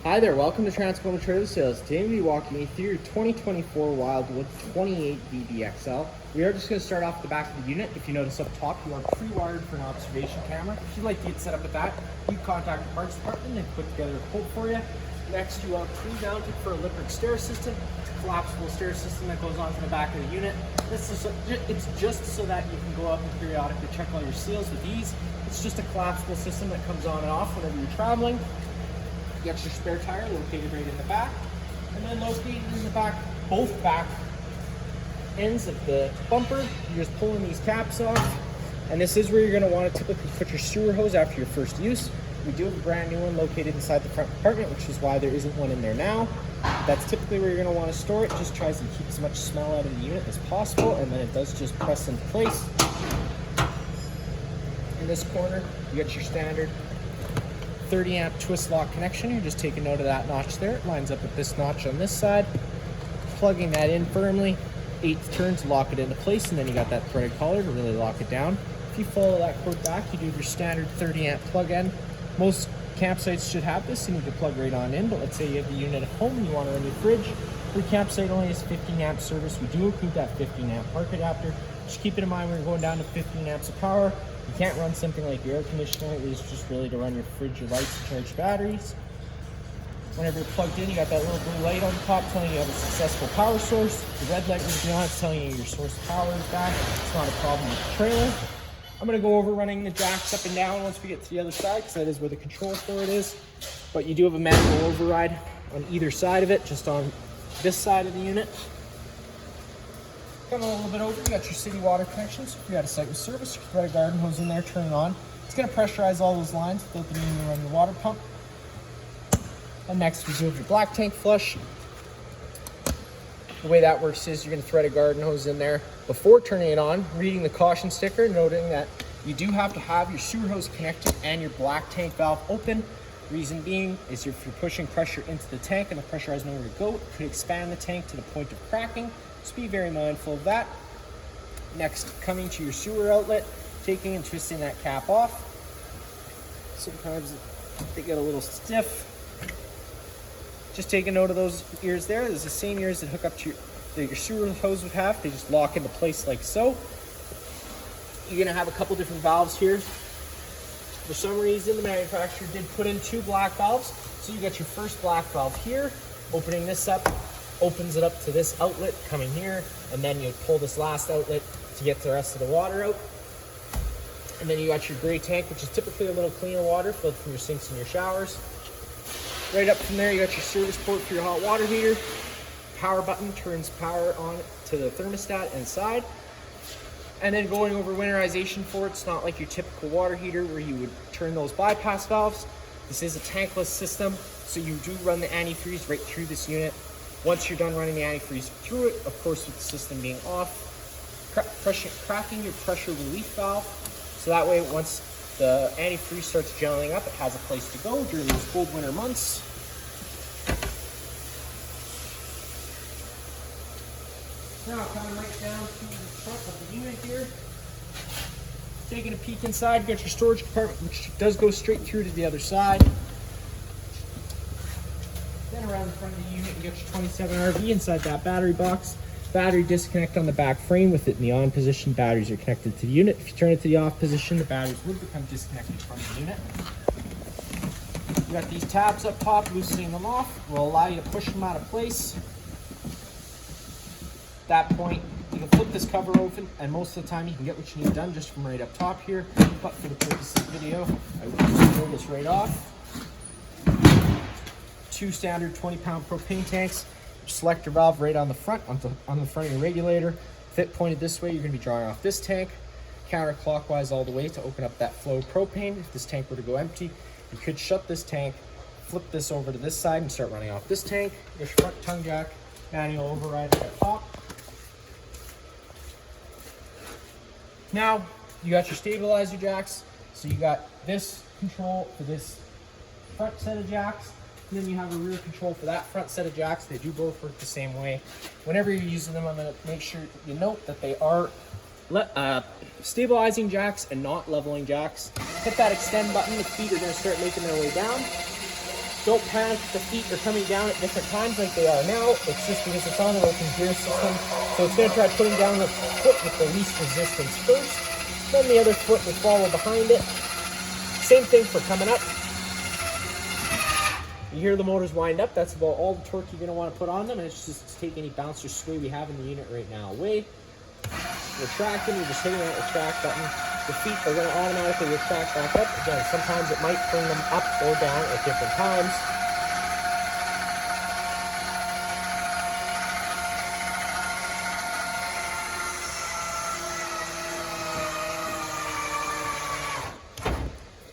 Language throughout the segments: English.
Hi there, welcome to Transformer Trailer Sales. Today we'll be walking you through your 2024 Wildwood 28Vbxl. We are just going to start off the back of the unit. If you notice up top, you are pre-wired for an observation camera. If you'd like to get set up with that, you contact the parts department and put together a quote for you. Next, you are pre-mounted for a electric stair system. It's a collapsible stair system that goes onto the back of the unit. It's just so that you can go up and periodically check all your seals with ease. It's just a collapsible system that comes on and off whenever you're traveling. You got your spare tire located right in the back, and then located in the back, both back ends of the bumper. You're just pulling these caps off, and this is where you're going to want to typically put your sewer hose after your first use. We do have a brand new one located inside the front compartment, which is why there isn't one in there now. That's typically where you're going to want to store it. Just tries to keep as much smell out of the unit as possible, and then it does just press into place. In this corner, you got your standard 30 amp twist lock connection. You're just taking note of that notch there. It lines up with this notch on this side. Plugging that in firmly, 8th turn to lock it into place, and then you got that threaded collar to really lock it down. If you follow that cord back, you do your standard 30 amp plug in. Most campsites should have this, and you can plug right on in, but let's say you have the unit at home and you want to run your fridge. Your campsite only has 15 amp service. We do include that 15 amp park adapter. Just keep it in mind when you're going down to 15 amps of power. You can't run something like your air conditioner. It is just really to run your fridge, your lights, and charge batteries. Whenever you're plugged in, you got that little blue light on the top telling you have a successful power source. The red light will be on, it's telling you your source of power is back. It's not a problem with the trailer. I'm going to go over running the jacks up and down once we get to the other side, because that is where the control for it is. But you do have a manual override on either side of it, just on this side of the unit. Come a little bit over, you got your city water connections. If you're at a site with service, you can thread a garden hose in there, turn it on. It's going to pressurize all those lines without the need to run your water pump. And next, we do have your black tank flush. The way that works is you're going to thread a garden hose in there before turning it on, reading the caution sticker, noting that you do have to have your sewer hose connected and your black tank valve open. Reason being is if you're pushing pressure into the tank and the pressure has nowhere to go, it could expand the tank to the point of cracking. So be very mindful of that. Next, coming to your sewer outlet, taking and twisting that cap off. Sometimes they get a little stiff. Just take a note of those ears there. There's the same ears that hook up to your sewer hose would have. They just lock into place like so. You're gonna have a couple different valves here. For some reason, the manufacturer did put in 2 black valves. So you got your first black valve here, opening this up, opens it up to this outlet coming here, and then you pull this last outlet to get the rest of the water out. And then you got your gray tank, which is typically a little cleaner water filled from your sinks and your showers. Right up from there, you got your service port for your hot water heater. Power button turns power on to the thermostat inside. And then going over winterization for it, it's not like your typical water heater where you would turn those bypass valves. This is a tankless system, so you do run the antifreeze right through this unit. Once you're done running the antifreeze through it, of course with the system being off, cracking your pressure relief valve, so that way once the antifreeze starts gelling up, it has a place to go during those cold winter months. Now coming right down to the front of the unit here, taking a peek inside, you got your storage compartment, which does go straight through to the other side. Then around the front of the unit, you got your 27 RV inside that battery box. Battery disconnect on the back frame. With it in the on position, batteries are connected to the unit. If you turn it to the off position, the batteries would become disconnected from the unit. You got these tabs up top, loosening them off will allow you to push them out of place. At that point, you can flip this cover open, and most of the time you can get what you need done just from right up top here. But for the purpose of the video, I will just pull this right off. 2 standard 20-pound propane tanks. Selector valve right on the front, on the front of your regulator. With it pointed this way, you're going to be drawing off this tank, counterclockwise all the way to open up that flow of propane. If this tank were to go empty, you could shut this tank, flip this over to this side, and start running off this tank. There's your front tongue jack, manual override at the top. Now, you got your stabilizer jacks. So you got this control for this front set of jacks. And then you have a rear control for that front set of jacks. They do both work the same way. Whenever you're using them, I'm going to make sure you note that they are stabilizing jacks and not leveling jacks. Hit that extend button, the feet are going to start making their way down. Don't panic if the feet are coming down at different times like they are now. It's just because it's on an open gear system. So it's going to try putting down the foot with the least resistance first. Then the other foot will follow behind it. Same thing for coming up. You hear the motors wind up. That's about all the torque you're going to want to put on them. And it's just to take any bounce or sway we have in the unit right now away. Retracting, you're just hitting that retract button. The feet are going to automatically retract back up. Again, sometimes it might bring them up or down at different times.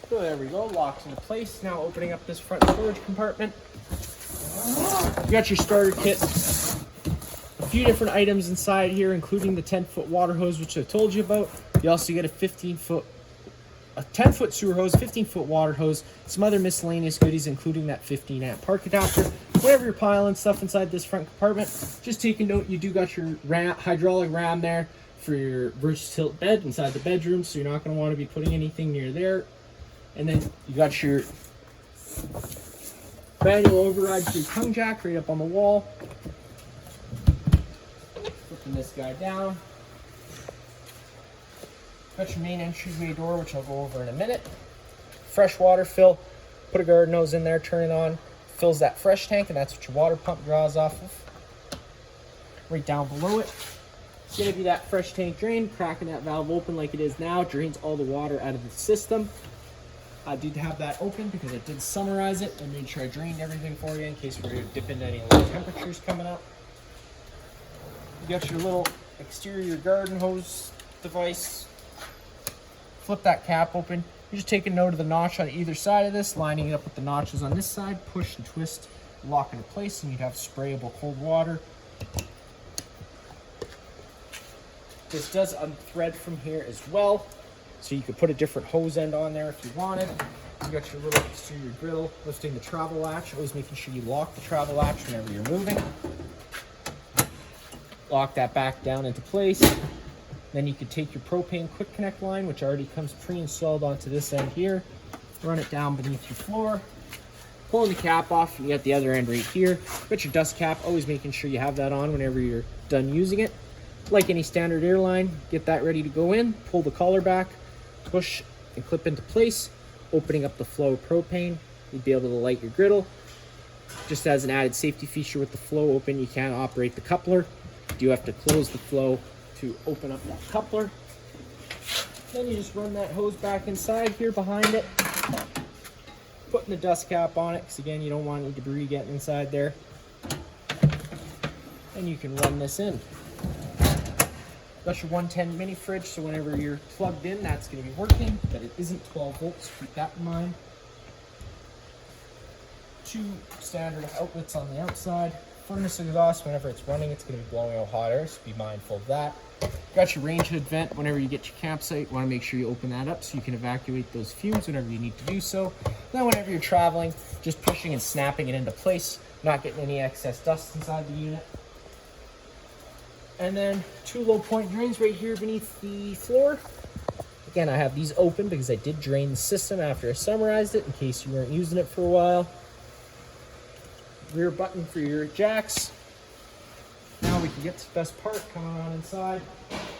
So there we go, locks into place. Now opening up this front storage compartment. You got your starter kit. A few different items inside here, including the 10-foot water hose, which I told you about. You also get a 10-foot sewer hose, 15-foot water hose, some other miscellaneous goodies, including that 15-amp park adapter. Whenever you're piling stuff inside this front compartment, just take a note, you do got your hydraulic ram there for your versa-tilt bed inside the bedroom, so you're not going to want to be putting anything near there. And then you got your manual override for your tongue jack right up on the wall. Flipping this guy down. Got your main entryway door, which I'll go over in a minute. Fresh water fill. Put a garden hose in there, turn it on. Fills that fresh tank, and that's what your water pump draws off of. Right down below it. It's going to be that fresh tank drain. Cracking that valve open like it is now drains all the water out of the system. I did have that open because I did summarize it and made sure I drained everything for you in case we're going to dip into any low temperatures coming up. You got your little exterior garden hose device. Flip that cap open. You just take a note of the notch on either side of this, lining it up with the notches on this side, push and twist, lock into place, and you'd have sprayable cold water. This does unthread from here as well, so you could put a different hose end on there if you wanted. You got your little exterior griddle, lifting the travel latch, always making sure you lock the travel latch whenever you're moving. Lock that back down into place. Then you could take your propane quick connect line, which already comes pre-installed onto this end here, run it down beneath your floor, pulling the cap off, and you got the other end right here. Got your dust cap, always making sure you have that on whenever you're done using it. Like any standard airline, get that ready to go in, pull the collar back, push and clip into place, opening up the flow of propane. You'd be able to light your griddle. Just as an added safety feature with the flow open, you can't operate the coupler. You do have to close the flow to open up that coupler. Then you just run that hose back inside here behind it, putting the dust cap on it, because again, you don't want any debris getting inside there. And you can run this in. Got your 110 mini fridge, so whenever you're plugged in, that's going to be working, but it isn't 12 volts, keep that in mind. 2 standard outlets on the outside. Furnace exhaust, whenever it's running, it's going to be blowing out hot air, so be mindful of that. Got your range hood vent. Whenever you get your campsite, you want to make sure you open that up so you can evacuate those fumes whenever you need to do so. Then whenever you're traveling, just pushing and snapping it into place, not getting any excess dust inside the unit. And then 2 low point drains right here beneath the floor. Again, I have these open because I did drain the system after I summarized it in case you weren't using it for a while. Rear button for your jacks. Now we can get to the best part, coming on inside.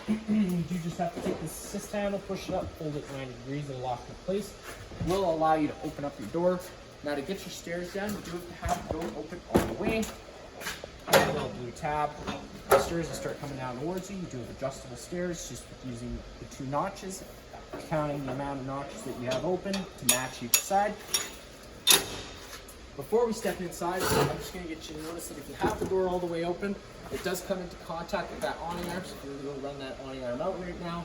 You do just have to take this assist handle, push it up, hold it 90 degrees and lock it in place. It will allow you to open up your door. Now to get your stairs down, you do have to have the door open all the way. A little blue tab. The stairs will start coming down towards you. You do have adjustable stairs just with using the 2 notches, counting the amount of notches that you have open to match each side. Before we step inside, I'm just going to get you to notice that if you have the door all the way open, it does come into contact with that awning arm. So if you were to go run that awning arm out right now,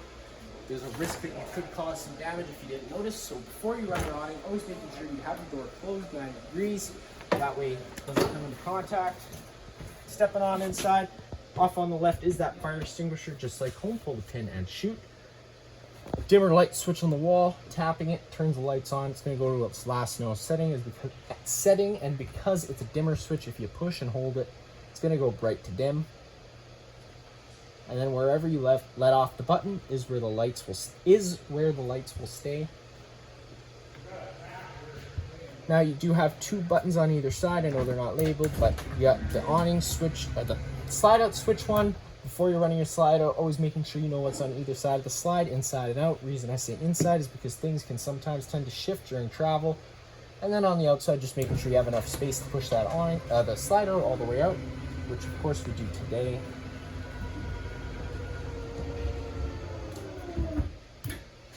there's a risk that you could cause some damage if you didn't notice. So before you run your awning, always making sure you have the door closed 90 degrees. That way it doesn't come into contact. Stepping on inside, off on the left is that fire extinguisher, just like home. Pull the pin and shoot. Dimmer light switch on the wall, tapping it turns the lights on. It's going to go to its last no setting, and because it's a dimmer switch, if you push and hold it, it's going to go bright to dim. And then wherever you let off the button is where the lights will stay. Now you do have 2 buttons on either side. I know they're not labeled, but you got the awning switch, the slide out switch one. Before you're running your slide out, always making sure you know what's on either side of the slide, inside and out. Reason I say inside is because things can sometimes tend to shift during travel. And then on the outside, just making sure you have enough space to push that awning, the slide out all the way out, which of course we do today.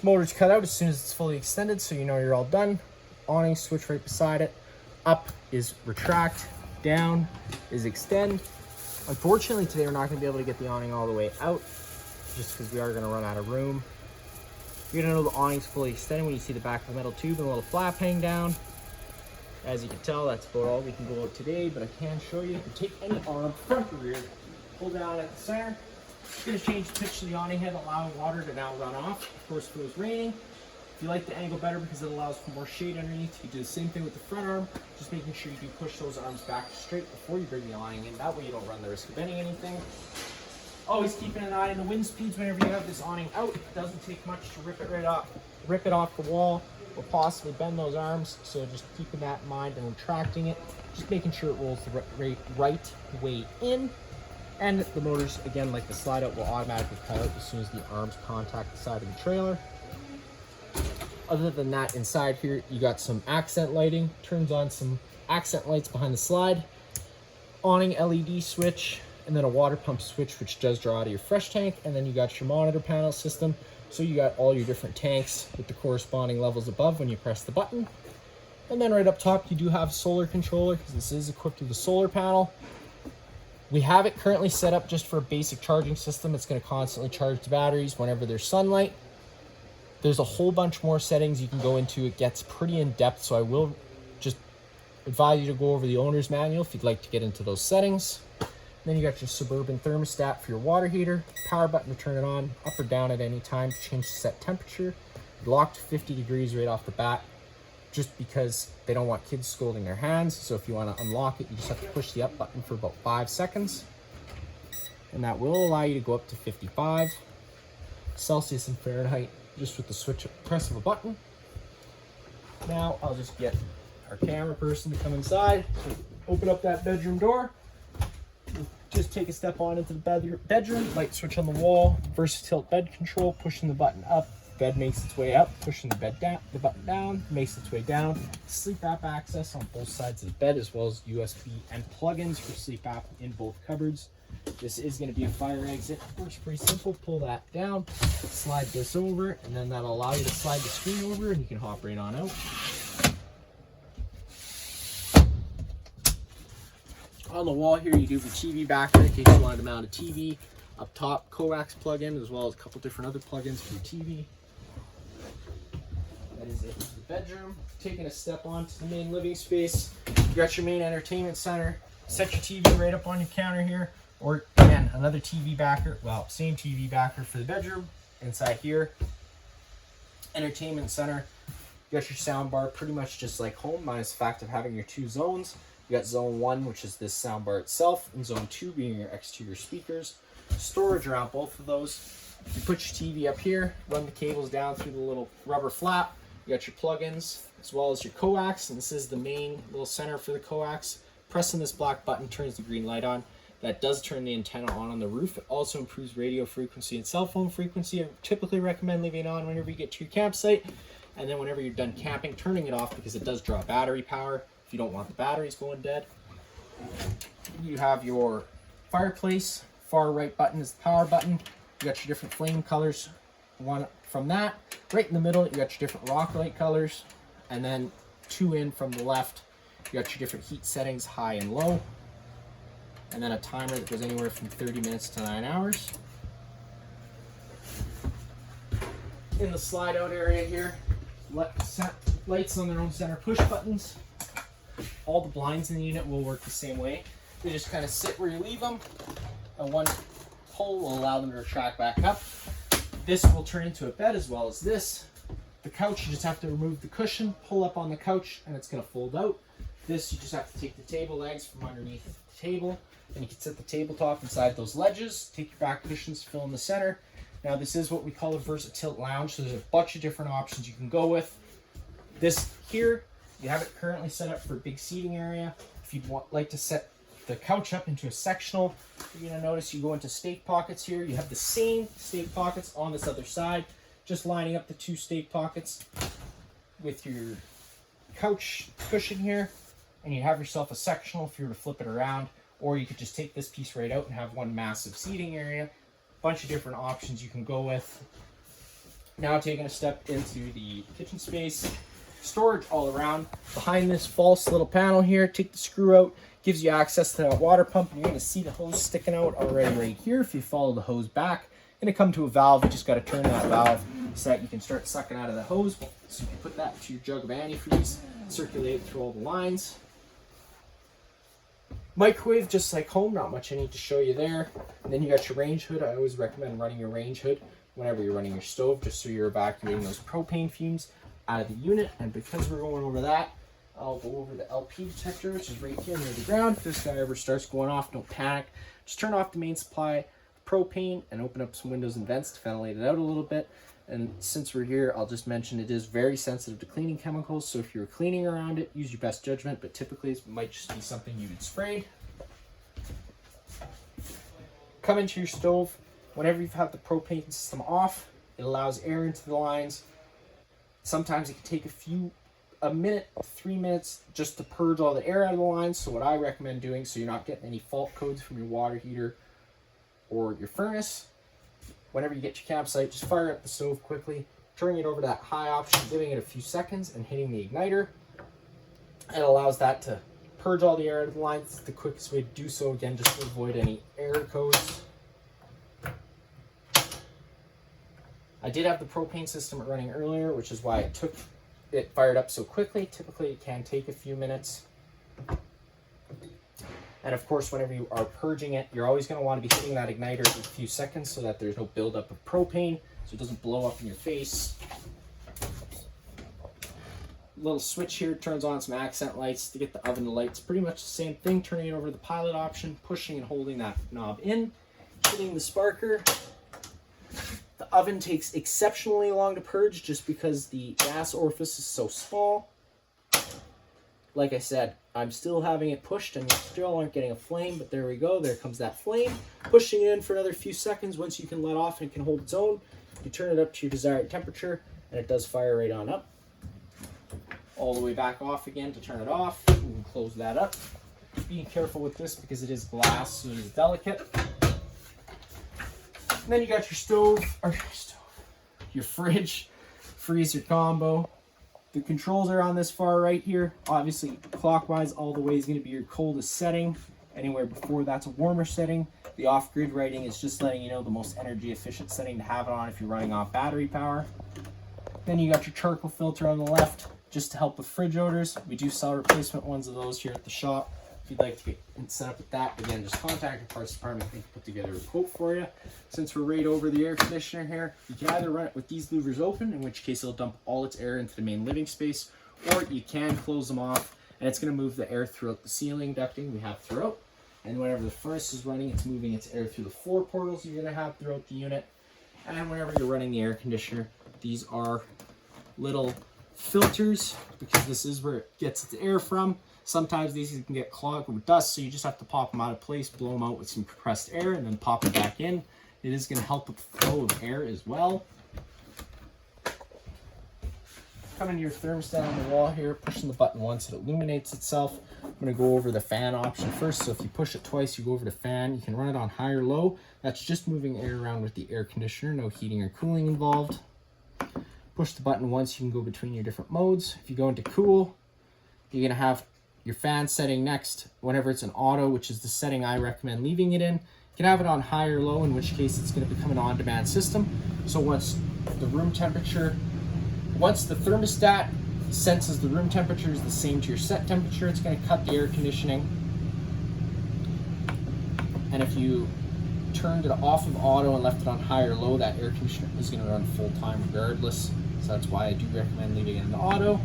Motor's cut out as soon as it's fully extended, so you know you're all done. Awning switch right beside it. Up is retract, down is extend. Unfortunately today we're not going to be able to get the awning all the way out, just because we are going to run out of room. You're going to know the awning's fully extended when you see the back of the metal tube and a little flap hang down. As you can tell, that's about all we can go out today, but I can show you. You can take any arm, front or rear, pull down at the center. It's going to change the pitch of the awning head, allowing water to now run off. Of course, if it was raining, if you like the angle better because it allows for more shade underneath, you do the same thing with the front arm, just making sure you do push those arms back straight before you bring the awning in. That way you don't run the risk of bending anything. Always keeping an eye on the wind speeds whenever you have this awning out. It doesn't take much to rip it off the wall or possibly bend those arms. So just keeping that in mind and retracting it, just making sure it rolls the right way in. And the motors, again, like the slide out, will automatically cut out as soon as the arms contact the side of the trailer. Other than that, inside here, you got some accent lighting. Turns on some accent lights behind the slide. Awning LED switch, and then a water pump switch, which does draw out of your fresh tank. And then you got your monitor panel system. So you got all your different tanks with the corresponding levels above when you press the button. And then right up top, you do have a solar controller, because this is equipped with a solar panel. We have it currently set up just for a basic charging system. It's going to constantly charge the batteries whenever there's sunlight. There's a whole bunch more settings you can go into. It gets pretty in-depth, so I will just advise you to go over the owner's manual if you'd like to get into those settings. Then you got your Suburban thermostat for your water heater, power button to turn it on, up or down at any time to change the set temperature. Locked to 50 degrees right off the bat, just because they don't want kids scalding their hands. So if you want to unlock it, you just have to push the up button for about 5 seconds. And that will allow you to go up to 55 Celsius and Fahrenheit just with the press of a button. Now I'll just get our camera person to come inside, open up that bedroom door. Just take a step on into the bedroom, light switch on the wall, versatile bed control, pushing the button up. Bed makes its way up, pushing the button down, makes its way down. Sleep app access on both sides of the bed, as well as USB and plugins for sleep app in both cupboards. This is going to be a fire exit. Works pretty simple. Pull that down, slide this over, and then that'll allow you to slide the screen over, and you can hop right on out. On the wall here, you do have a TV backer in case you wanted to mount a TV. Up top, coax plug-in, as well as a couple different other plugins for your TV. That is it for the bedroom. Taking a step onto the main living space, you got your main entertainment center. Set your TV right up on your counter here, or again, another TV backer. Well, same TV backer for the bedroom. Inside here, entertainment center. You got your sound bar, pretty much just like home, minus the fact of having your 2 zones. You got zone 1, which is this sound bar itself, and zone 2 being your exterior speakers. Storage around both of those. You put your TV up here, run the cables down through the little rubber flap. You got your plugins as well as your coax, and this is the main little center for the coax. Pressing this black button turns the green light on. That does turn the antenna on the roof. It also improves radio frequency and cell phone frequency. I typically recommend leaving it on whenever you get to your campsite, and then whenever you're done camping, turning it off because it does draw battery power if you don't want the batteries going dead. You have your fireplace. Far right button is the power button. You got your different flame colors. One from that. Right in the middle, you got your different rock light colors. And then 2 in from the left, you got your different heat settings, high and low. And then a timer that goes anywhere from 30 minutes to 9 hours. In the slide out area here, lights on their own center push buttons. All the blinds in the unit will work the same way. They just kind of sit where you leave them. And one pull will allow them to retract back up. This will turn into a bed as well as this. The couch, you just have to remove the cushion, pull up on the couch, and it's going to fold out. This, you just have to take the table legs from underneath the table, and you can set the tabletop inside those ledges. Take your back cushions, fill in the center. Now this is what we call a versatile lounge, so there's a bunch of different options you can go with. This here You have it currently set up for a big seating area. If you'd like to set the couch up into a sectional, you're gonna notice you go into stake pockets here. You have the same stake pockets on this other side, just lining up the 2 stake pockets with your couch cushion here, and you have yourself a sectional if you were to flip it around, or you could just take this piece right out and have one massive seating area. Bunch of different options you can go with. Now taking a step into the kitchen space, storage all around. Behind this false little panel here, take the screw out, gives you access to that water pump, and you're gonna see the hose sticking out already right here. If you follow the hose back, gonna come to a valve. You just gotta turn that valve so that you can start sucking out of the hose. So you can put that into your jug of antifreeze, circulate it through all the lines. Microwave, just like home, not much I need to show you there. And then you got your range hood. I always recommend running your range hood whenever you're running your stove, just so you're evacuating those propane fumes out of the unit. And because we're going over that, I'll go over the LP detector, which is right here near the ground. If this guy ever starts going off, don't panic. Just turn off the main supply of propane and open up some windows and vents to ventilate it out a little bit. And since we're here, I'll just mention it is very sensitive to cleaning chemicals. So if you're cleaning around it, use your best judgment, but typically it might just be something you would spray. Come into your stove. Whenever you've had the propane system off, it allows air into the lines. Sometimes it can take a minute, 3 minutes just to purge all the air out of the lines. So what I recommend doing, so you're not getting any fault codes from your water heater or your furnace, whenever you get your campsite, just fire up the stove quickly, turning it over to that high option, giving it a few seconds, and hitting the igniter. It allows that to purge all the air out of the lines. It's the quickest way to do so, again, just to avoid any error codes. I did have the propane system running earlier, which is why it took it fired up so quickly. Typically, it can take a few minutes. And of course, whenever you are purging it, you're always going to want to be hitting that igniter every few seconds so that there's no buildup of propane, so it doesn't blow up in your face. Little switch here turns on some accent lights to get the oven to light. It's pretty much the same thing, turning it over to the pilot option, pushing and holding that knob in, hitting the sparker. The oven takes exceptionally long to purge just because the gas orifice is so small. Like I said, I'm still having it pushed and you still aren't getting a flame, but there we go. There comes that flame. Pushing it in for another few seconds. Once you can let off and it can hold its own, you turn it up to your desired temperature and it does fire right on up. All the way back off again to turn it off. You can close that up. Being careful with this because it is glass, so it is delicate. And then you got your fridge, freezer combo. The controls are on this far right here. Obviously, clockwise all the way is going to be your coldest setting. Anywhere before that's a warmer setting. The off-grid rating is just letting you know the most energy efficient setting to have it on if you're running off battery power. Then you got your charcoal filter on the left, just to help with fridge odors. We do sell replacement ones of those here at the shop. If you'd like to get set up with that, again, just contact your parts department. They can put together a quote for you. Since we're right over the air conditioner here, you can either run it with these louvers open, in which case it'll dump all its air into the main living space, or you can close them off, and it's going to move the air throughout the ceiling ducting we have throughout. And whenever the furnace is running, it's moving its air through the 4 portals you're going to have throughout the unit. And whenever you're running the air conditioner, these are little filters, because this is where it gets its air from. Sometimes these can get clogged with dust, so you just have to pop them out of place, blow them out with some compressed air, and then pop it back in. It is going to help with the flow of air as well. Coming to your thermostat on the wall here, pushing the button once, it illuminates itself. I'm going to go over the fan option first. So if you push it twice, you go over to fan. You can run it on high or low. That's just moving air around with the air conditioner, no heating or cooling involved. Push the button once, you can go between your different modes. If you go into cool, you're going to have your fan setting next. Whenever it's an auto, which is the setting I recommend leaving it in, you can have it on high or low, in which case it's going to become an on-demand system. So once the thermostat senses the room temperature is the same to your set temperature, it's going to cut the air conditioning. And if you turned it off of auto and left it on high or low, that air conditioner is going to run full time regardless. So that's why I do recommend leaving it in the auto.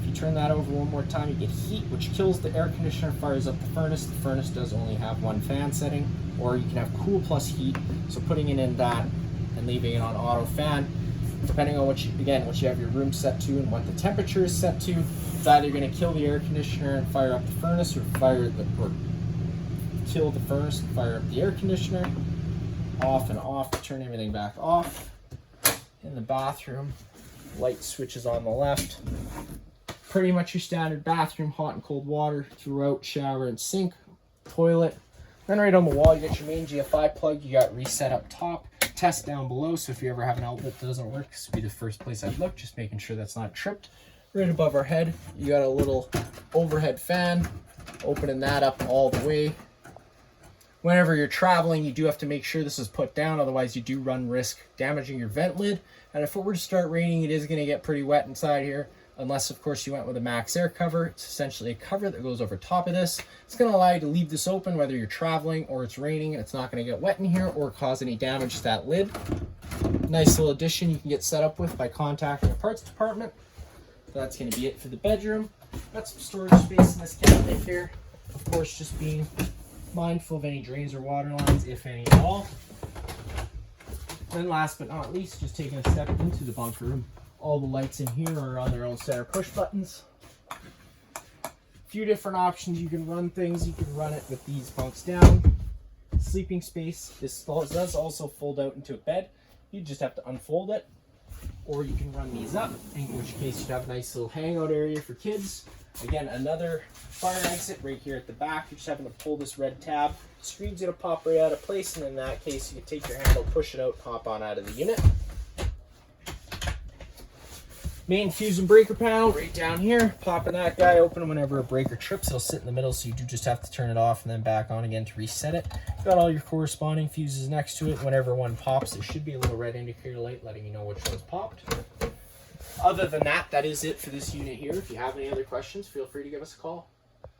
If you turn that over one more time, you get heat, which kills the air conditioner, fires up the furnace. The furnace does only have one fan setting, or you can have cool plus heat. So putting it in that and leaving it on auto fan, depending on what you have your room set to and what the temperature is set to, It's either going to kill the air conditioner and fire up the furnace, or kill the furnace and fire up the air conditioner. Off and off to turn everything back off. In the bathroom, light switches on the left. Pretty much your standard bathroom, hot and cold water throughout, shower and sink, toilet. Then right on the wall, you got your main GFI plug. You got reset up top, test down below. So if you ever have an outlet that doesn't work, this would be the first place I'd look, just making sure that's not tripped. Right above our head, you got a little overhead fan, opening that up all the way. Whenever you're traveling, you do have to make sure this is put down, otherwise you do run risk damaging your vent lid. And if it were to start raining, it is going to get pretty wet inside here, unless of course you went with a max air cover. It's essentially a cover that goes over top of this. It's going to allow you to leave this open whether you're traveling or it's raining, and it's not going to get wet in here or cause any damage to that lid. Nice little addition you can get set up with by contacting the parts department. So that's going to be it for the bedroom. Got some storage space in this cabinet here. Of course, just being mindful of any drains or water lines, if any at all. Then last but not least, just taking a step into the bunk room. All the lights in here are on their own center push buttons. A few different options you can run things. You can run it with these bunks down. Sleeping space. This does also fold out into a bed. You just have to unfold it. Or you can run these up, in which case you'd have a nice little hangout area for kids. Again, another fire exit right here at the back. You're just having to pull this red tab. Screen's gonna pop right out of place, and in that case, you can take your handle, push it out, hop on out of the unit. Main fuse and breaker panel right down here. Popping that guy open whenever a breaker trips. It'll sit in the middle, so you do just have to turn it off and then back on again to reset it. Got all your corresponding fuses next to it. Whenever one pops, there should be a little red indicator light letting you know which one's popped. Other than that, that is it for this unit here. If you have any other questions, feel free to give us a call.